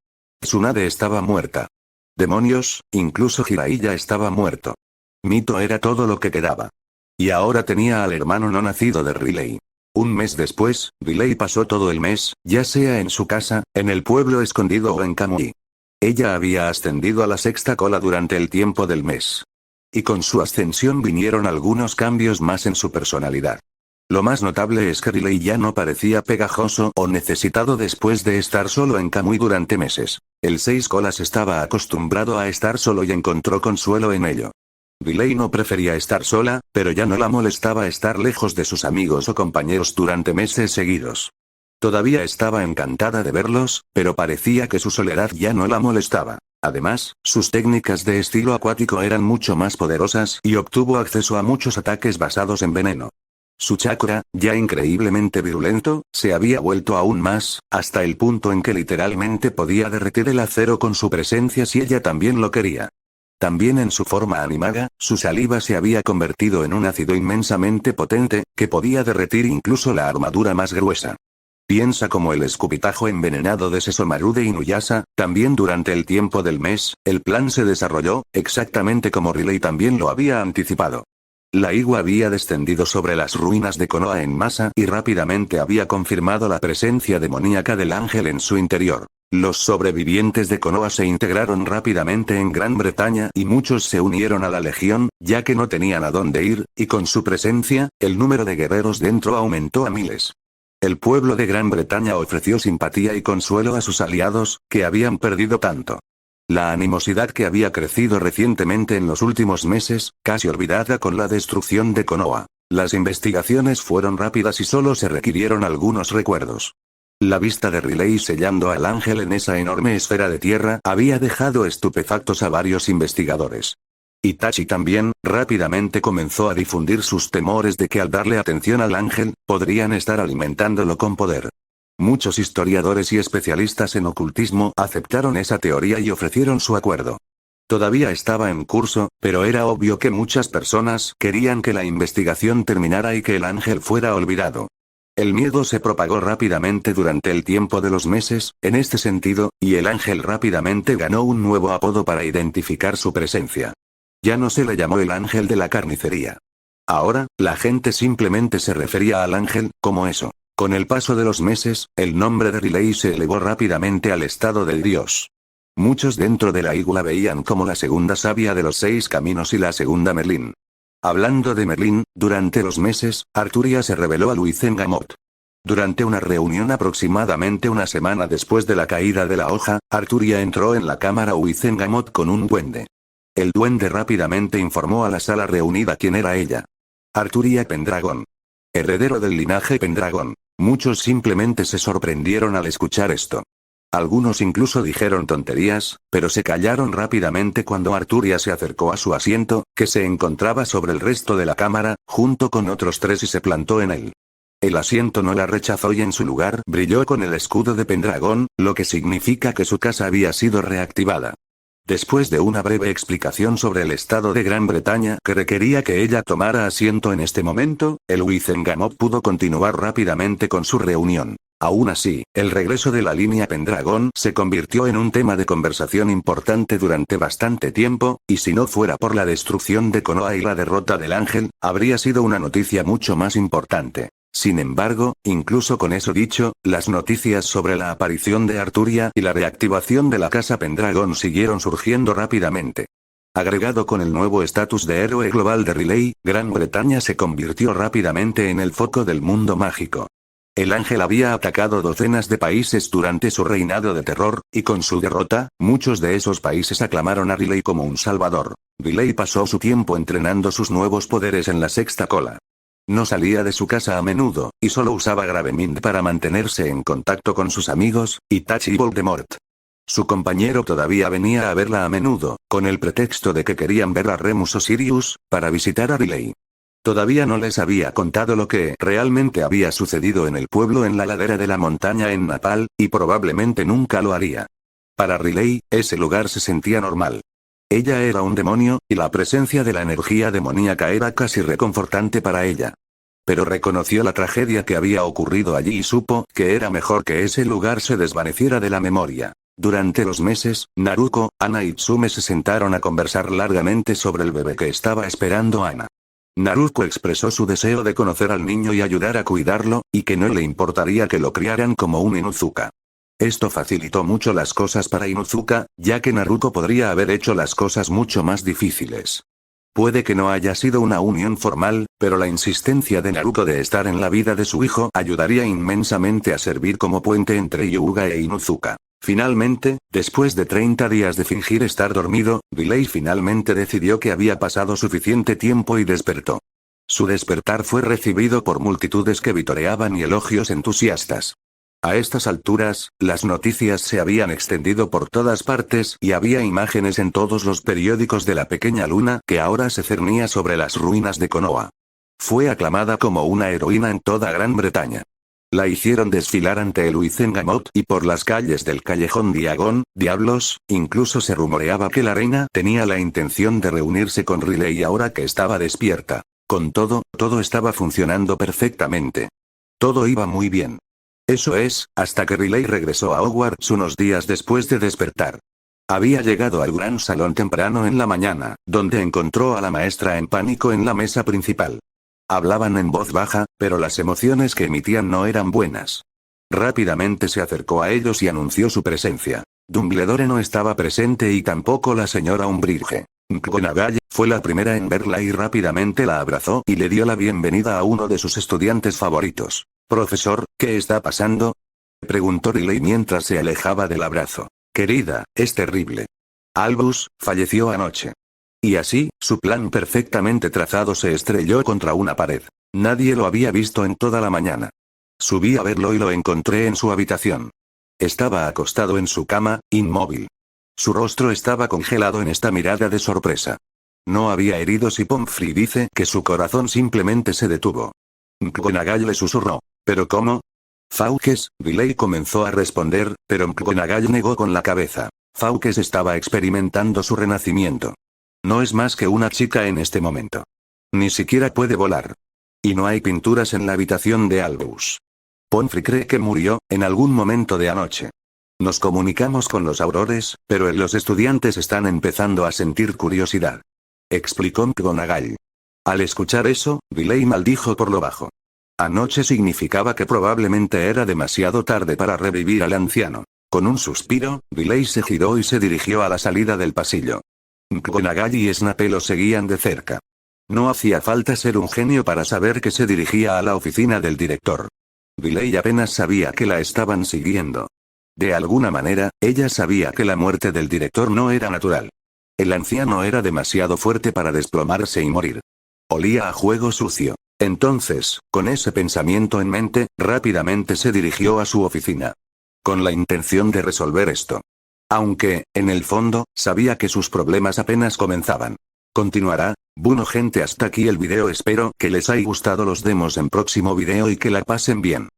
[SPEAKER 1] Tsunade estaba muerta. Demonios, incluso Jiraiya estaba muerto. Mito era todo lo que quedaba. Y ahora tenía al hermano no nacido de Riley. Un mes después, Riley pasó todo el mes, ya sea en su casa, en el pueblo escondido o en Kamui. Ella había ascendido a la 6ª cola durante el tiempo del mes. Y con su ascensión vinieron algunos cambios más en su personalidad. Lo más notable es que Riley ya no parecía pegajoso o necesitado después de estar solo en Kamui durante meses. El 6 colas estaba acostumbrado a estar solo y encontró consuelo en ello. Riley no prefería estar sola, pero ya no la molestaba estar lejos de sus amigos o compañeros durante meses seguidos. Todavía estaba encantada de verlos, pero parecía que su soledad ya no la molestaba. Además, sus técnicas de estilo acuático eran mucho más poderosas y obtuvo acceso a muchos ataques basados en veneno. Su chakra, ya increíblemente virulento, se había vuelto aún más, hasta el punto en que literalmente podía derretir el acero con su presencia si ella también lo quería. También en su forma animada, su saliva se había convertido en un ácido inmensamente potente, que podía derretir incluso la armadura más gruesa. Piensa como el escupitajo envenenado de Sesomaru de Inuyasha, también durante el tiempo del mes, el plan se desarrolló, exactamente como Riley también lo había anticipado. La Igua había descendido sobre las ruinas de Konoha en masa y rápidamente había confirmado la presencia demoníaca del ángel en su interior. Los sobrevivientes de Konoha se integraron rápidamente en Gran Bretaña y muchos se unieron a la legión, ya que no tenían a dónde ir, y con su presencia, el número de guerreros dentro aumentó a miles. El pueblo de Gran Bretaña ofreció simpatía y consuelo a sus aliados, que habían perdido tanto. La animosidad que había crecido recientemente en los últimos meses, casi olvidada con la destrucción de Konoha. Las investigaciones fueron rápidas y solo se requirieron algunos recuerdos. La vista de Riley sellando al ángel en esa enorme esfera de tierra había dejado estupefactos a varios investigadores. Itachi también, rápidamente comenzó a difundir sus temores de que al darle atención al ángel, podrían estar alimentándolo con poder. Muchos historiadores y especialistas en ocultismo aceptaron esa teoría y ofrecieron su acuerdo. Todavía estaba en curso, pero era obvio que muchas personas querían que la investigación terminara y que el ángel fuera olvidado. El miedo se propagó rápidamente durante el tiempo de los meses, en este sentido, y el ángel rápidamente ganó un nuevo apodo para identificar su presencia. Ya no se le llamó el ángel de la carnicería. Ahora, la gente simplemente se refería al ángel, como eso. Con el paso de los meses, el nombre de Riley se elevó rápidamente al estado del dios. Muchos dentro de la iglesia la veían como la segunda sabia de los 6 caminos y la segunda Merlín. Hablando de Merlín, durante los meses, Arturia se reveló a Luizengamot. Durante una reunión aproximadamente una semana después de la caída de la hoja, Arturia entró en la cámara Luizengamot con un duende. El duende rápidamente informó a la sala reunida quién era ella. Arturia Pendragon. Heredero del linaje Pendragon. Muchos simplemente se sorprendieron al escuchar esto. Algunos incluso dijeron tonterías, pero se callaron rápidamente cuando Arturia se acercó a su asiento, que se encontraba sobre el resto de la cámara, junto con otros 3 y se plantó en él. El asiento no la rechazó y en su lugar brilló con el escudo de Pendragon, lo que significa que su casa había sido reactivada. Después de una breve explicación sobre el estado de Gran Bretaña que requería que ella tomara asiento en este momento, el Luizengamot pudo continuar rápidamente con su reunión. Aún así, el regreso de la línea Pendragon se convirtió en un tema de conversación importante durante bastante tiempo, y si no fuera por la destrucción de Konoha y la derrota del ángel, habría sido una noticia mucho más importante. Sin embargo, incluso con eso dicho, las noticias sobre la aparición de Arturia y la reactivación de la casa Pendragon siguieron surgiendo rápidamente. Agregado con el nuevo estatus de héroe global de Riley, Gran Bretaña se convirtió rápidamente en el foco del mundo mágico. El ángel había atacado docenas de países durante su reinado de terror, y con su derrota, muchos de esos países aclamaron a Riley como un salvador. Riley pasó su tiempo entrenando sus nuevos poderes en la sexta cola. No salía de su casa a menudo, y solo usaba Gravemind para mantenerse en contacto con sus amigos, Itachi y Voldemort. Su compañero todavía venía a verla a menudo, con el pretexto de que querían ver a Remus o Sirius, para visitar a Riley. Todavía no les había contado lo que realmente había sucedido en el pueblo en la ladera de la montaña en Napal, y probablemente nunca lo haría. Para Riley, ese lugar se sentía normal. Ella era un demonio, y la presencia de la energía demoníaca era casi reconfortante para ella. Pero reconoció la tragedia que había ocurrido allí y supo que era mejor que ese lugar se desvaneciera de la memoria. Durante los meses, Naruko, Ana y Tsume se sentaron a conversar largamente sobre el bebé que estaba esperando Ana. Naruko expresó su deseo de conocer al niño y ayudar a cuidarlo, y que no le importaría que lo criaran como un Inuzuka. Esto facilitó mucho las cosas para Inuzuka, ya que Naruko podría haber hecho las cosas mucho más difíciles. Puede que no haya sido una unión formal, pero la insistencia de Naruko de estar en la vida de su hijo ayudaría inmensamente a servir como puente entre Hyuga e Inuzuka. Finalmente, después de 30 días de fingir estar dormido, Riley finalmente decidió que había pasado suficiente tiempo y despertó. Su despertar fue recibido por multitudes que vitoreaban y elogios entusiastas. A estas alturas, las noticias se habían extendido por todas partes y había imágenes en todos los periódicos de la pequeña luna que ahora se cernía sobre las ruinas de Konoha. Fue aclamada como una heroína en toda Gran Bretaña. La hicieron desfilar ante el Luizengamot y por las calles del callejón Diablos, incluso se rumoreaba que la reina tenía la intención de reunirse con Riley ahora que estaba despierta. Con todo estaba funcionando perfectamente. Todo iba muy bien. Eso es, hasta que Riley regresó a Hogwarts unos días después de despertar. Había llegado al gran salón temprano en la mañana, donde encontró a la maestra en pánico en la mesa principal. Hablaban en voz baja, pero las emociones que emitían no eran buenas. Rápidamente se acercó a ellos y anunció su presencia. Dumbledore no estaba presente y tampoco la señora Umbridge. McGonagall fue la primera en verla y rápidamente la abrazó y le dio la bienvenida a uno de sus estudiantes favoritos. «Profesor, ¿qué está pasando?», preguntó Riley mientras se alejaba del abrazo. «Querida, es terrible. Albus falleció anoche». Y así, su plan perfectamente trazado se estrelló contra una pared. Nadie lo había visto en toda la mañana. Subí a verlo y lo encontré en su habitación. Estaba acostado en su cama, inmóvil. Su rostro estaba congelado en esta mirada de sorpresa. No había heridos y Pomfrey dice que su corazón simplemente se detuvo. McGonagall le susurró. «¿Pero cómo?». «Fawkes», Riley comenzó a responder, pero McGonagall negó con la cabeza. Fawkes estaba experimentando su renacimiento. No es más que una chica en este momento. Ni siquiera puede volar. Y no hay pinturas en la habitación de Albus. Pomfrey cree que murió, en algún momento de anoche. Nos comunicamos con los aurores, pero los estudiantes están empezando a sentir curiosidad. Explicó McGonagall. Al escuchar eso, Biley maldijo por lo bajo. Anoche significaba que probablemente era demasiado tarde para revivir al anciano. Con un suspiro, Biley se giró y se dirigió a la salida del pasillo. McGonagall y Snape lo seguían de cerca. No hacía falta ser un genio para saber que se dirigía a la oficina del director. Biley apenas sabía que la estaban siguiendo. De alguna manera, ella sabía que la muerte del director no era natural. El anciano era demasiado fuerte para desplomarse y morir. Olía a juego sucio. Entonces, con ese pensamiento en mente, rápidamente se dirigió a su oficina. Con la intención de resolver esto. Aunque, en el fondo, sabía que sus problemas apenas comenzaban. Continuará. Bueno gente, hasta aquí el video, espero que les haya gustado los demos en próximo video y que la pasen bien.